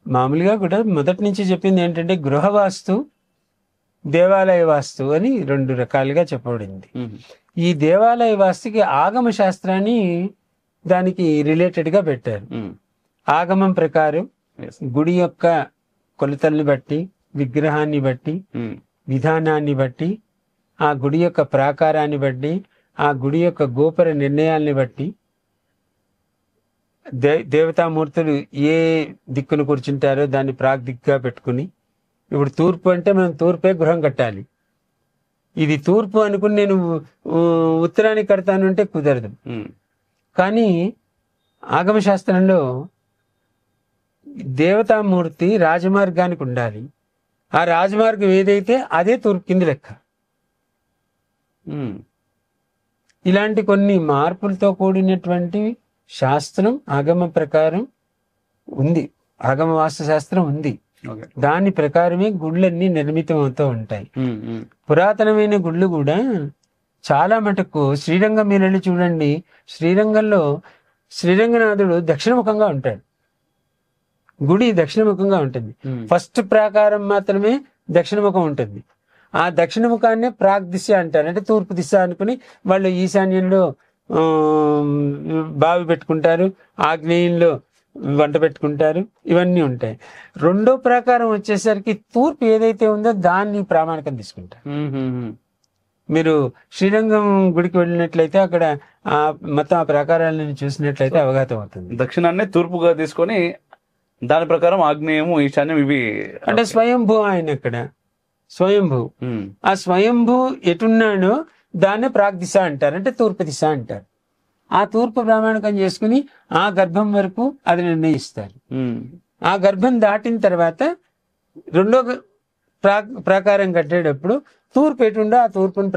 మామూలుగా కూడా మొదటి నుంచి చెప్పింది ఏంటంటే గృహవాస్తు, దేవాలయ వాస్తు అని 2 రకాలుగా చెప్పబడింది. ఈ దేవాలయ వాస్తుకి ఆగమ శాస్త్రాన్ని దానికి రిలేటెడ్గా పెట్టారు. ఆగమం ప్రకారం గుడి యొక్క కొలతల్ని బట్టి, విగ్రహాన్ని బట్టి, విధానాన్ని బట్టి, ఆ గుడి యొక్క ప్రాకారాన్ని బట్టి, ఆ గుడి యొక్క గోపుర నిర్ణయాల్ని బట్టి దేవతామూర్తులు ఏ దిక్కును కూర్చుంటారో దాన్ని ప్రాగ్దిక్గా పెట్టుకుని, ఇప్పుడు తూర్పు అంటే మనం తూర్పే గృహం కట్టాలి. ఇది తూర్పు అనుకుని నేను ఉత్తరానికి కడతాను అంటే కుదరదు. కానీ ఆగమశాస్త్రంలో దేవతామూర్తి రాజమార్గానికి ఉండాలి. ఆ రాజమార్గం ఏదైతే అదే తూర్పు కింది లెక్క. ఇలాంటి కొన్ని మార్పులతో కూడినటువంటి శాస్త్రం ఆగమ ప్రకారం ఉంది. ఆగమ వాస్తు శాస్త్రం ఉంది. దాని ప్రకారమే గుళ్ళన్నీ నిర్మితం అవుతూ ఉంటాయి. పురాతనమైన గుళ్ళు కూడా చాలా మటుకు శ్రీరంగం మీరు వెళ్ళి చూడండి. శ్రీరంగంలో శ్రీరంగనాథుడు దక్షిణముఖంగా ఉంటాడు. గుడి దక్షిణముఖంగా ఉంటుంది. ఫస్ట్ ప్రాకారం మాత్రమే దక్షిణముఖం ఉంటుంది. ఆ దక్షిణముఖాన్నే ప్రాగ్ దిశ అంటారు. అంటే తూర్పు దిశ అనుకుని వాళ్ళు ఈశాన్యంలో బావి పెట్టుకుంటారు, ఆగ్నేయంలో వంట పెట్టుకుంటారు. ఇవన్నీ ఉంటాయి. రెండో ప్రాకారం వచ్చేసరికి తూర్పు ఏదైతే ఉందో దాన్ని ప్రామాణికం తీసుకుంటారు. మీరు శ్రీరంగం గుడికి వెళ్ళినట్లయితే అక్కడ మొత్తం ఆ ప్రాకారాలను చూసినట్లయితే అవగతం అవుతుంది. దక్షిణాన్ని తూర్పుగా తీసుకొని దాని ప్రకారం ఆగ్నేయము ఈశాన్యం ఇవి అంటే స్వయంభూ. ఆయన అక్కడ స్వయంభూ. ఆ స్వయంభూ ఎటున్నాడో దాన్నే ప్రాగ్దిశ అంటారు. అంటే తూర్పు దిశ అంటారు. ఆ తూర్పు ప్రామాణికం చేసుకుని ఆ గర్భం వరకు అది నిర్ణయిస్తారు. ఆ గర్భం దాటిన తర్వాత రెండో ప్రాకారం కట్టేటప్పుడు తూర్పు ఎటుండో ఆ తూర్పుని ప్రామాణికం